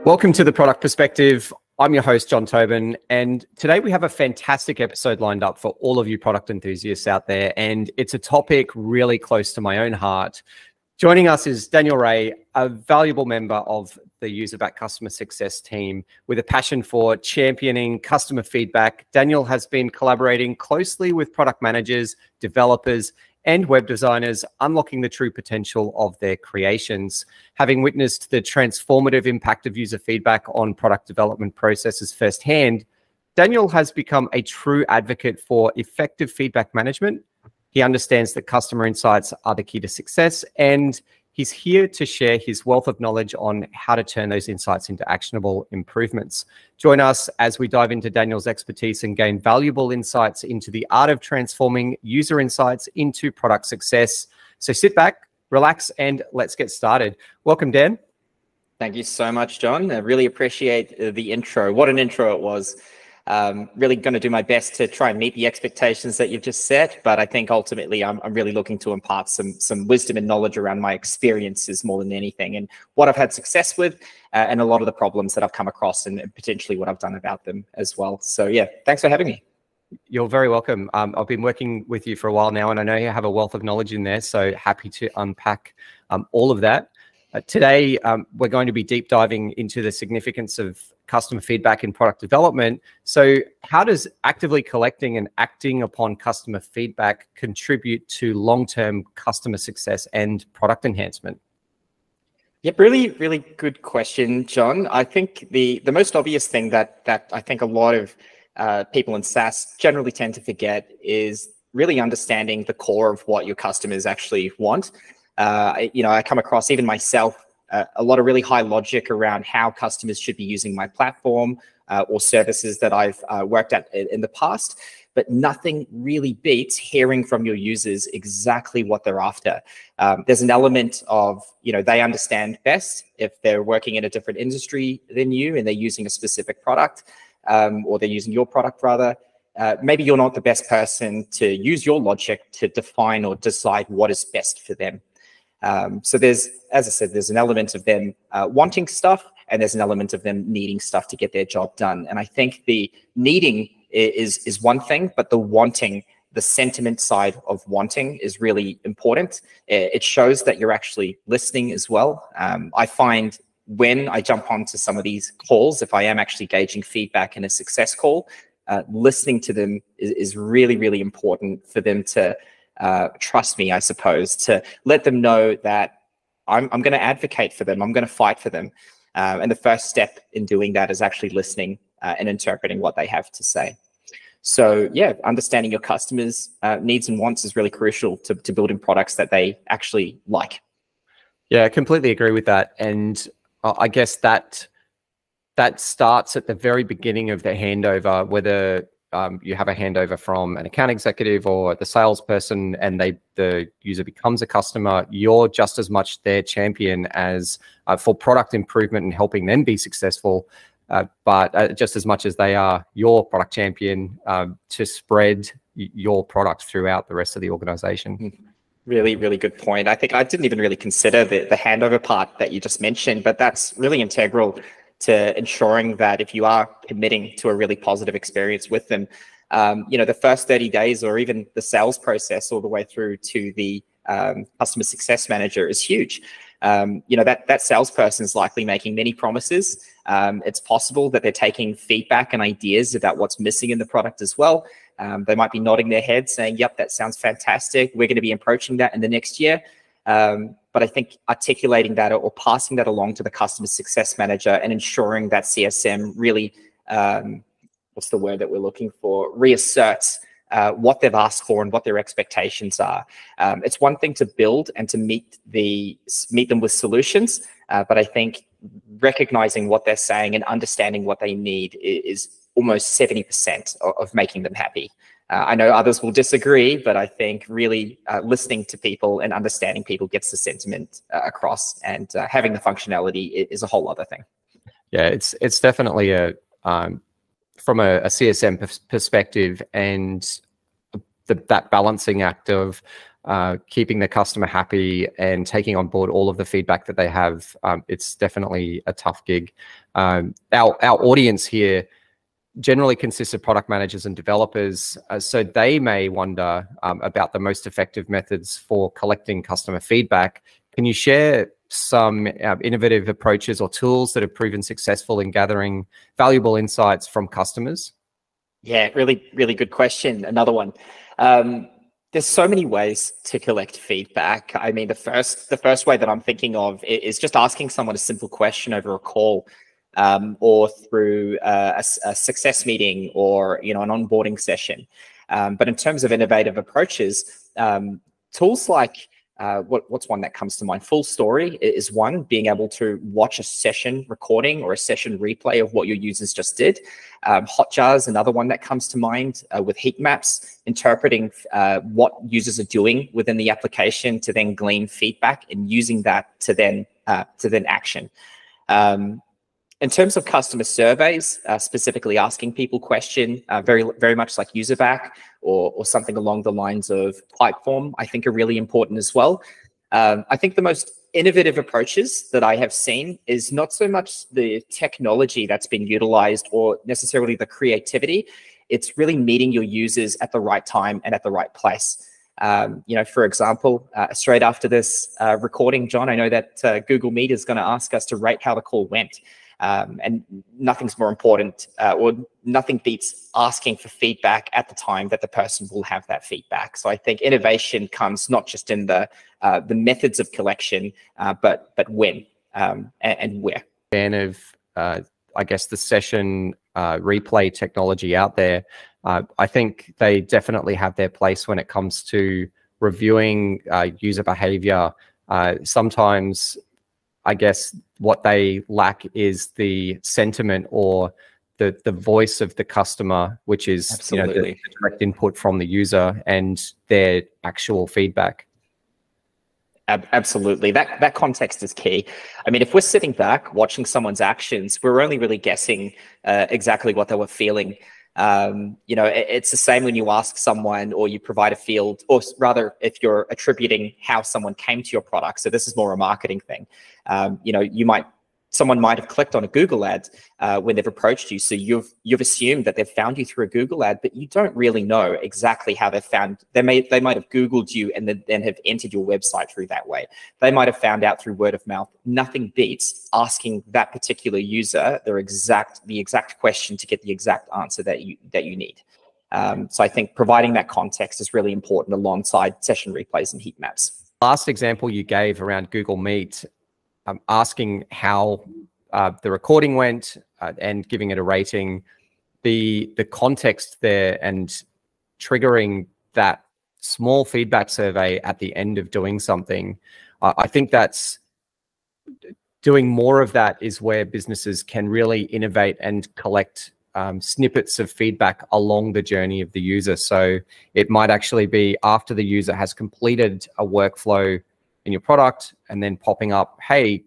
Welcome to the Product Perspective. I'm your host, John Tobin, and today we have a fantastic episode lined up for all of you product enthusiasts out there, and it's a topic really close to my own heart. Joining us is Daniel Ray, a valuable member of the user-backed customer success team with a passion for championing customer feedback. Daniel has been collaborating closely with product managers, developers, and web designers, unlocking the true potential of their creations. Having witnessed the transformative impact of user feedback on product development processes firsthand, Daniel has become a true advocate for effective feedback management. He understands that customer insights are the key to success, and he's here to share his wealth of knowledge on how to turn those insights into actionable improvements. Join us as we dive into Daniel's expertise and gain valuable insights into the art of transforming user insights into product success. So sit back, relax, and let's get started. Welcome, Dan. Thank you so much, John. I really appreciate the intro. What an intro it was. Really going to do my best to try and meet the expectations that you've just set, but I think ultimately I'm really looking to impart some wisdom and knowledge around my experiences more than anything, and what I've had success with, and a lot of the problems that I've come across, and potentially what I've done about them as well. So yeah, thanks for having me. You're very welcome. I've been working with you for a while now, and I know you have a wealth of knowledge in there, so happy to unpack all of that. Today, we're going to be deep diving into the significance of customer feedback in product development. So how does actively collecting and acting upon customer feedback contribute to long-term customer success and product enhancement? Yep, really good question, John. I think the most obvious thing that I think a lot of people in SaaS generally tend to forget is really understanding the core of what your customers actually want. I come across, even myself, a lot of really high logic around how customers should be using my platform or services that I've worked at in the past, but nothing really beats hearing from your users exactly what they're after. There's an element of, they understand best if they're working in a different industry than you and they're using a specific product, or they're using your product rather. Maybe you're not the best person to use your logic to define or decide what is best for them. So there's, as I said, there's an element of them wanting stuff, and there's an element of them needing stuff to get their job done. And I think the needing is one thing, but the wanting, the sentiment side of wanting is really important. It shows that you're actually listening as well. I find when I jump onto some of these calls, if I am actually gauging feedback in a success call, listening to them is really important for them to trust me, I suppose, to let them know that I'm going to advocate for them. I'm going to fight for them. And the first step in doing that is actually listening and interpreting what they have to say. So yeah, understanding your customers' needs and wants is really crucial to building products that they actually like. Yeah, I completely agree with that. And I guess that starts at the very beginning of the handover, whether you have a handover from an account executive or the salesperson, and the user becomes a customer. You're just as much their champion as for product improvement and helping them be successful, but just as much as they are your product champion to spread your product throughout the rest of the organization. Really good point. I think I didn't even really consider the handover part that you just mentioned, but that's really integral to ensuring that if you are committing to a really positive experience with them, the first 30 days or even the sales process all the way through to the customer success manager is huge. That salesperson is likely making many promises. It's possible that they're taking feedback and ideas about what's missing in the product as well. They might be nodding their head saying, yep, that sounds fantastic. We're going to be approaching that in the next year. But I think articulating that or passing that along to the customer success manager and ensuring that CSM really, what's the word that we're looking for, reasserts what they've asked for and what their expectations are. It's one thing to build and to meet them with solutions, but I think recognizing what they're saying and understanding what they need is almost 70% of making them happy. I know others will disagree, but I think really listening to people and understanding people gets the sentiment across, and having the functionality is a whole other thing. Yeah, it's definitely from a CSM perspective, and that balancing act of keeping the customer happy and taking on board all of the feedback that they have. It's definitely a tough gig. Our audience here generally consists of product managers and developers, so they may wonder about the most effective methods for collecting customer feedback. Can you share some innovative approaches or tools that have proven successful in gathering valuable insights from customers? Yeah, really, really good question. Another one. There's so many ways to collect feedback. I mean, the first way that I'm thinking of is just asking someone a simple question over a call, or through a success meeting, or an onboarding session. But in terms of innovative approaches, tools like what's one that comes to mind? Full Story is one. Being able to watch a session recording or a session replay of what your users just did. Hotjar is another one that comes to mind, with heat maps, interpreting what users are doing within the application to then glean feedback and using that to then action. In terms of customer surveys, specifically asking people questions, very much like UserBack or something along the lines of Typeform, I think are really important as well. I think the most innovative approaches that I have seen is not so much the technology that's been utilized or necessarily the creativity. It's really meeting your users at the right time and at the right place. For example, straight after this recording, John, I know that Google Meet is going to ask us to rate how the call went. And nothing's more important, or nothing beats asking for feedback at the time that the person will have that feedback. So I think innovation comes not just in the methods of collection, but when and where. Fan of, I guess, the session replay technology out there. I think they definitely have their place when it comes to reviewing user behavior. Sometimes, I guess, what they lack is the sentiment or the voice of the customer, which is the direct input from the user and their actual feedback. Absolutely. That context is key. I mean, if we're sitting back watching someone's actions, we're only really guessing exactly what they were feeling. It's the same when you ask someone or you provide a field, or rather, if you're attributing how someone came to your product. So this is more a marketing thing. Someone might have clicked on a Google ad when they've approached you. So you've assumed that they've found you through a Google ad, but you don't really know exactly how they've found. They might have Googled you and then have entered your website through that way. They might have found out through word of mouth. Nothing beats asking that particular user the exact question to get the exact answer that you need. So I think providing that context is really important alongside session replays and heat maps. Last example you gave around Google Meet, asking how the recording went and giving it a rating, the context there and triggering that small feedback survey at the end of doing something. I think that's doing more of that is where businesses can really innovate and collect snippets of feedback along the journey of the user. So it might actually be after the user has completed a workflow in your product and then popping up, hey,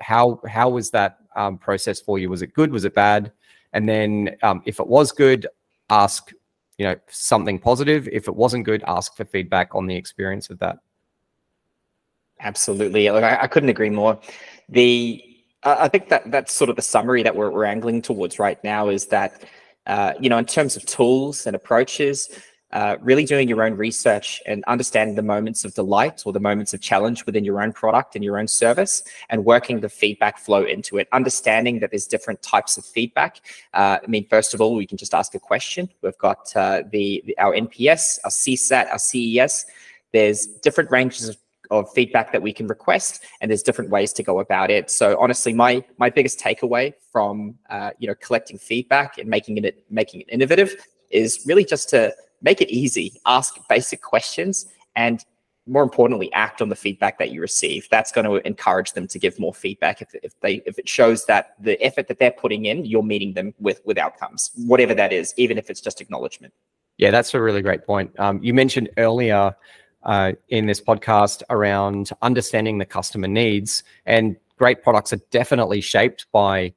how was that process for you? Was it good? Was it bad? And then if it was good, ask something positive. If it wasn't good, ask for feedback on the experience of that. Absolutely. Look, I couldn't agree more. I think that's sort of the summary that we're angling towards right now, is that in terms of tools and approaches, really doing your own research and understanding the moments of delight or the moments of challenge within your own product and your own service, and working the feedback flow into it, understanding that there's different types of feedback. I mean, first of all, we can just ask a question. We've got our NPS, our CSAT, our CES. There's different ranges of feedback that we can request, and there's different ways to go about it. So honestly, my biggest takeaway from collecting feedback and making it innovative is really just to make it easy, ask basic questions, and more importantly, act on the feedback that you receive. That's going to encourage them to give more feedback if it shows that the effort that they're putting in, you're meeting them with outcomes, whatever that is, even if it's just acknowledgement. Yeah, that's a really great point. You mentioned earlier in this podcast around understanding the customer needs, and great products are definitely shaped by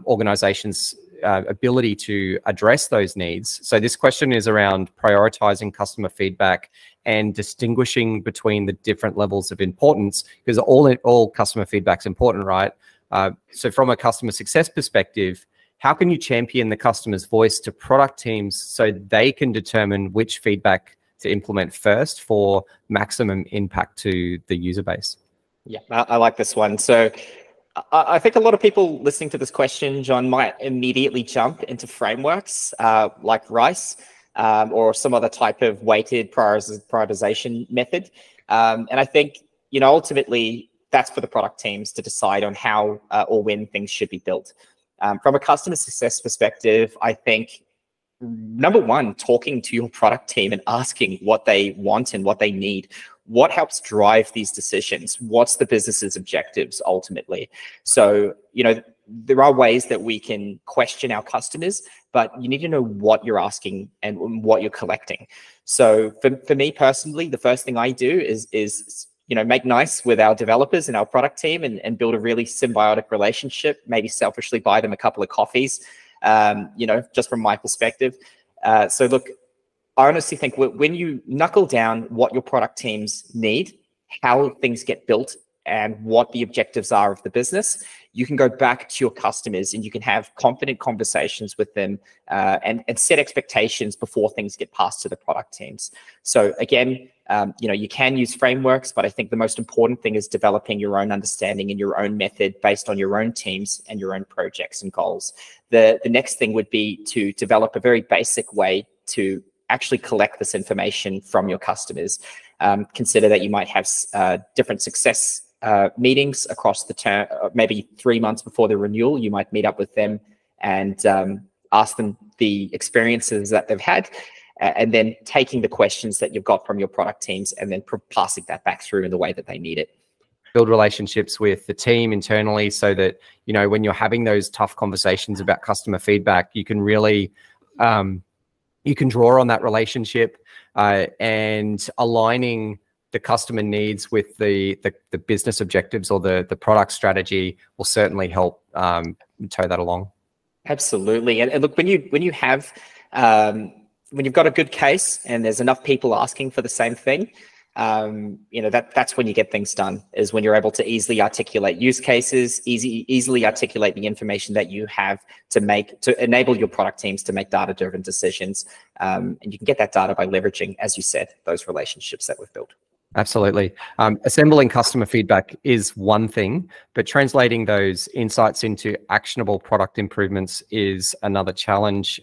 organizations ability to address those needs. So this question is around prioritizing customer feedback and distinguishing between the different levels of importance, because all customer feedback is important, right? So from a customer success perspective, how can you champion the customer's voice to product teams so they can determine which feedback to implement first for maximum impact to the user base? Yeah, I like this one. So I think a lot of people listening to this question, John, might immediately jump into frameworks like RICE or some other type of weighted prioritization method. And I think, ultimately, that's for the product teams to decide on how or when things should be built. From a customer success perspective, I think, number one, talking to your product team and asking what they want and what they need. What helps drive these decisions? What's the business's objectives ultimately? So, there are ways that we can question our customers, but you need to know what you're asking and what you're collecting. So for me personally, the first thing I do is make nice with our developers and our product team and build a really symbiotic relationship, maybe selfishly buy them a couple of coffees, just from my perspective. So look, I honestly think when you knuckle down what your product teams need, how things get built, and what the objectives are of the business, you can go back to your customers and you can have confident conversations with them and set expectations before things get passed to the product teams. So again, you can use frameworks, but I think the most important thing is developing your own understanding and your own method based on your own teams and your own projects and goals. The next thing would be to develop a very basic way to actually collect this information from your customers. Consider that you might have different success meetings across the term, maybe 3 months before the renewal. You might meet up with them and ask them the experiences that they've had, and then taking the questions that you've got from your product teams and then passing that back through in the way that they need it. Build relationships with the team internally so that, when you're having those tough conversations about customer feedback, you can really, you can draw on that relationship and aligning the customer needs with the business objectives or the product strategy will certainly help tow that along. Absolutely. And look, when you have when you've got a good case and there's enough people asking for the same thing, that's when you get things done, is when you're able to easily articulate use cases, easily articulate the information that you have to enable your product teams to make data-driven decisions. And you can get that data by leveraging, as you said, those relationships that we've built. Absolutely. Assembling customer feedback is one thing, but translating those insights into actionable product improvements is another challenge.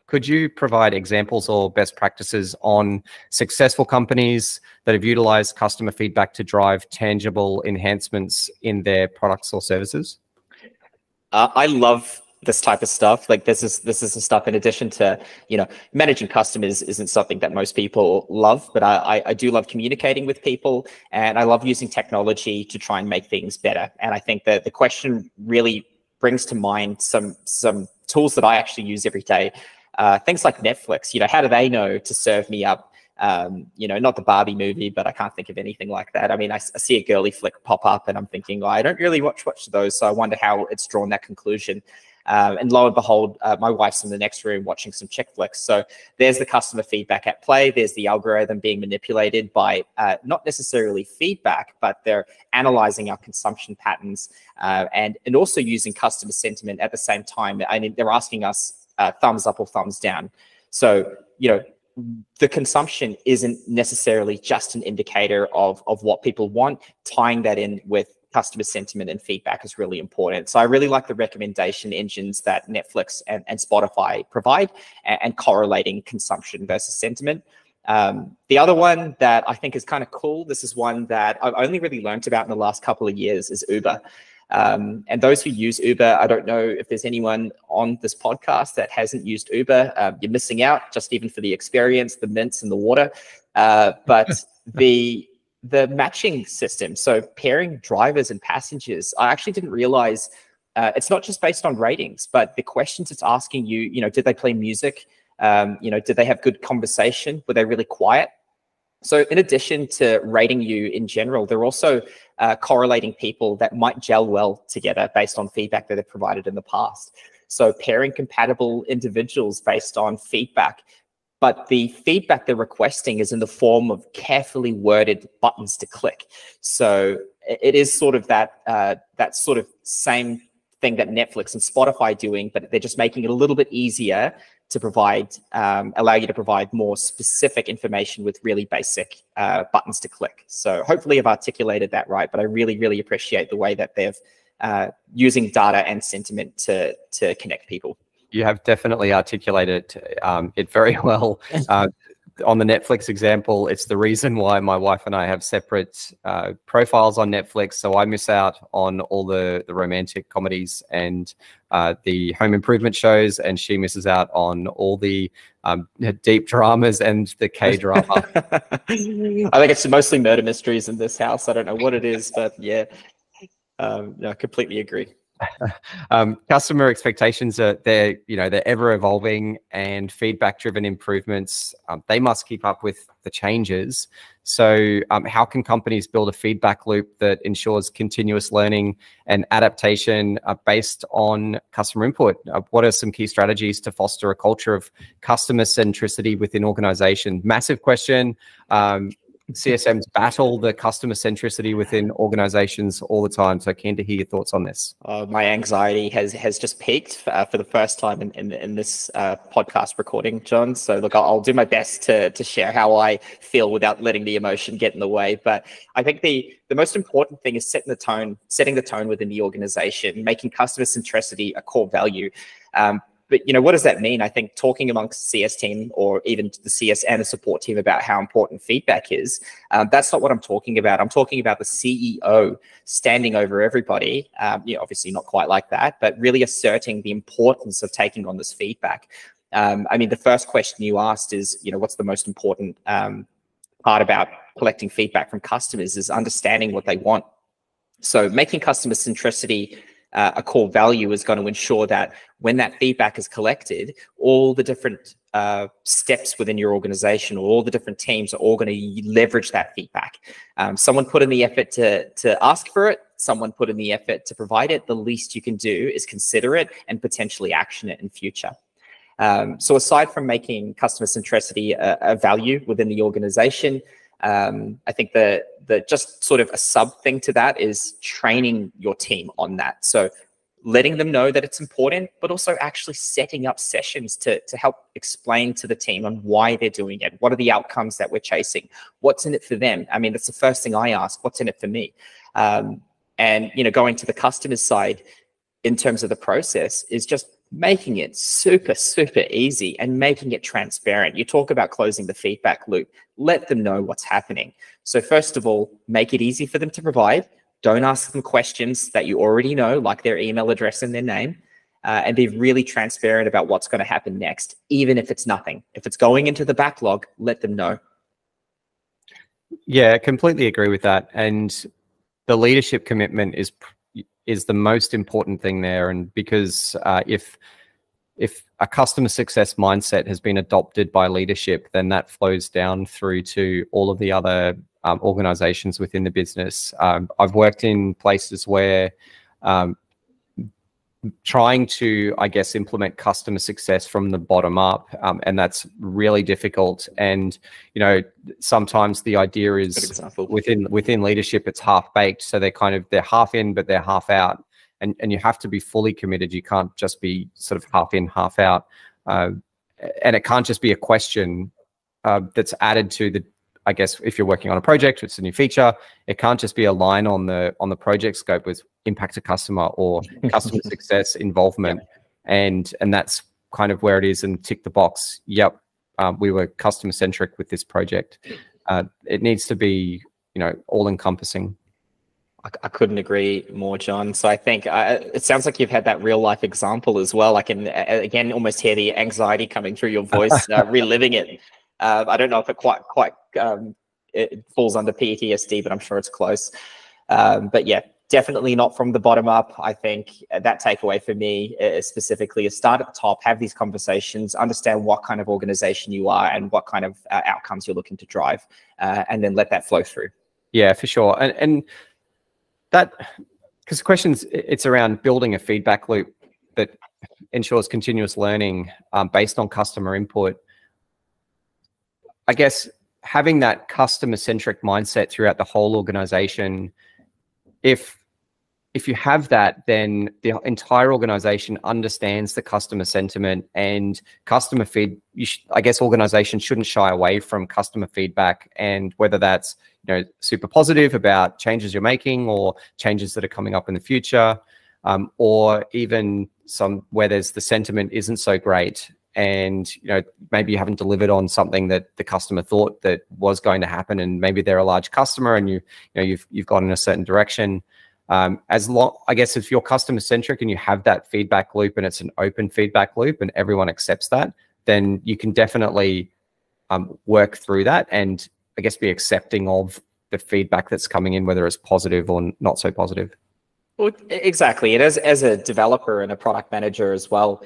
Could you provide examples or best practices on successful companies that have utilized customer feedback to drive tangible enhancements in their products or services? I love this type of stuff. Like this is the stuff, in addition to, managing customers isn't something that most people love, but I do love communicating with people, and I love using technology to try and make things better. And I think that the question really brings to mind some tools that I actually use every day. Things like Netflix, how do they know to serve me up? Not the Barbie movie, but I can't think of anything like that. I mean, I see a girly flick pop up and I'm thinking, I don't really watch those. So I wonder how it's drawn that conclusion. And lo and behold, my wife's in the next room watching some chick flicks. So there's the customer feedback at play. There's the algorithm being manipulated by not necessarily feedback, but they're analyzing our consumption patterns and also using customer sentiment at the same time. I mean, they're asking us thumbs up or thumbs down. So, the consumption isn't necessarily just an indicator of what people want. Tying that in with customer sentiment and feedback is really important. So I really like the recommendation engines that Netflix and Spotify provide and correlating consumption versus sentiment. The other one that I think is kind of cool, this is one that I've only really learned about in the last couple of years, is Uber. And those who use Uber, I don't know if there's anyone on this podcast that hasn't used Uber. You're missing out, just even for the experience, the mints and the water. But the matching system, so pairing drivers and passengers, I actually didn't realize it's not just based on ratings, but the questions it's asking you, did they play music? Did they have good conversation? Were they really quiet? So in addition to rating you in general, they're also correlating people that might gel well together based on feedback that they've provided in the past. So pairing compatible individuals based on feedback. But the feedback they're requesting is in the form of carefully worded buttons to click. So it is sort of that sort of same thing that Netflix and Spotify are doing, but they're just making it a little bit easier to provide, allow you to provide more specific information with really basic buttons to click. So hopefully I've articulated that right, but I really, really appreciate the way that they've using data and sentiment to connect people. You have definitely articulated it very well. On the Netflix example, it's the reason why my wife and I have separate profiles on Netflix. So I miss out on all the romantic comedies and the home improvement shows, and she misses out on all the deep dramas and the K-drama. I think it's mostly murder mysteries in this house. I don't know what it is, but yeah, no, I completely agree. Customer expectations are they're ever evolving, and feedback driven improvements, they must keep up with the changes. So how can companies build a feedback loop that ensures continuous learning and adaptation based on customer input? What are some key strategies to foster a culture of customer centricity within organization? Massive question. CSMs battle the customer centricity within organizations all the time. So keen to hear your thoughts on this. My anxiety has just peaked for the first time in this podcast recording, John. So look, I'll do my best to share how I feel without letting the emotion get in the way. But I think the most important thing is setting the tone within the organization, making customer centricity a core value. But what does that mean? I think talking amongst the CS team, or even the CS and the support team, about how important feedback is, that's not what I'm talking about. I'm talking about the CEO standing over everybody. Obviously not quite like that, but really asserting the importance of taking on this feedback. I mean, the first question you asked is, what's the most important part about collecting feedback from customers is understanding what they want. So making customer centricity a core value is going to ensure that when that feedback is collected, all the different steps within your organization, or all the different teams, are all going to leverage that feedback. Someone put in the effort to ask for it, someone put in the effort to provide it. The least you can do is consider it and potentially action it in future. So aside from making customer centricity a value within the organization, I think the just sort of a sub thing to that is training your team on that. So letting them know that it's important, but also actually setting up sessions to help explain to the team on why they're doing it. What are the outcomes that we're chasing? What's in it for them? I mean, that's the first thing I ask, what's in it for me? And, going to the customer's side in terms of the process is just making it super, super easy and making it transparent. You talk about closing the feedback loop. Let them know what's happening. So first of all, make it easy for them to provide. Don't ask them questions that you already know, like their email address and their name, and be really transparent about what's going to happen next, even if it's nothing. If it's going into the backlog, let them know. Yeah, I completely agree with that. And the leadership commitment is the most important thing there. And because if a customer success mindset has been adopted by leadership, then that flows down through to all of the other organizations within the business. I've worked in places where trying to, I guess, implement customer success from the bottom up, and that's really difficult. And sometimes the idea is within leadership, it's half baked, so they're half in, but they're half out. And you have to be fully committed. You can't just be sort of half in, half out. And it can't just be a question that's added to the, I guess, if you're working on a project, it's a new feature, it can't just be a line on the project scope with impact to customer or customer success involvement. And that's kind of where it is, and tick the box. Yep, we were customer centric with this project. It needs to be, all encompassing. I couldn't agree more, John. So I think it sounds like you've had that real life example as well. I can, again, almost hear the anxiety coming through your voice, reliving it. I don't know if it quite it falls under PTSD, but I'm sure it's close. But yeah, definitely not from the bottom up. I think that takeaway for me specifically is start at the top, have these conversations, understand what kind of organization you are and what kind of outcomes you're looking to drive, and then let that flow through. Yeah, for sure. And that, because the questions, it's around building a feedback loop that ensures continuous learning based on customer input. I guess having that customer-centric mindset throughout the whole organization, if you have that, then the entire organization understands the customer sentiment and customer feed. I guess organizations shouldn't shy away from customer feedback, and whether that's super positive about changes you're making or changes that are coming up in the future, or even some where there's the sentiment isn't so great, and maybe you haven't delivered on something that the customer thought that was going to happen, and maybe they're a large customer and you've gone in a certain direction. I guess if you're customer centric and you have that feedback loop and it's an open feedback loop and everyone accepts that, then you can definitely work through that and I guess be accepting of the feedback that's coming in, whether it's positive or not so positive. Well, exactly. And as a developer and a product manager as well,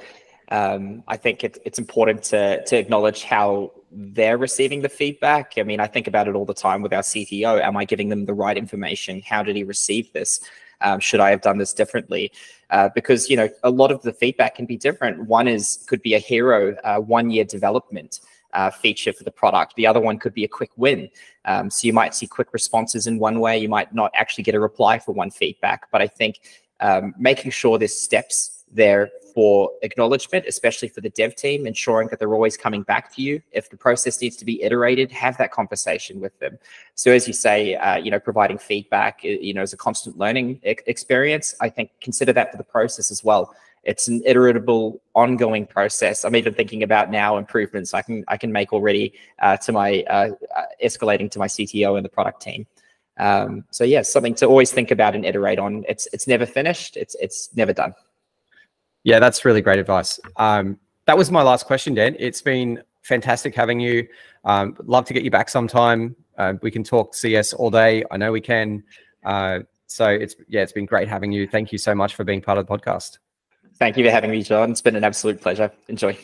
I think it's important to acknowledge how they're receiving the feedback. I mean, I think about it all the time with our CTO. Am I giving them the right information? How did he receive this? Should I have done this differently? Because, a lot of the feedback can be different. One could be a hero 1-year development feature for the product. The other one could be a quick win. So you might see quick responses in one way. You might not actually get a reply for one feedback. But I think making sure there's steps there for acknowledgement, especially for the dev team, ensuring that they're always coming back to you. If the process needs to be iterated, have that conversation with them. So as you say, providing feedback, is a constant learning experience. I think consider that for the process as well. It's an iteratable, ongoing process. I'm even thinking about now improvements I can make already to my escalating to my CTO and the product team. So yeah, something to always think about and iterate on. It's never finished. It's never done. Yeah, that's really great advice. That was my last question, Dan. It's been fantastic having you. Love to get you back sometime. We can talk CS all day. I know we can. So it's been great having you. Thank you so much for being part of the podcast. Thank you for having me, John. It's been an absolute pleasure. Enjoy.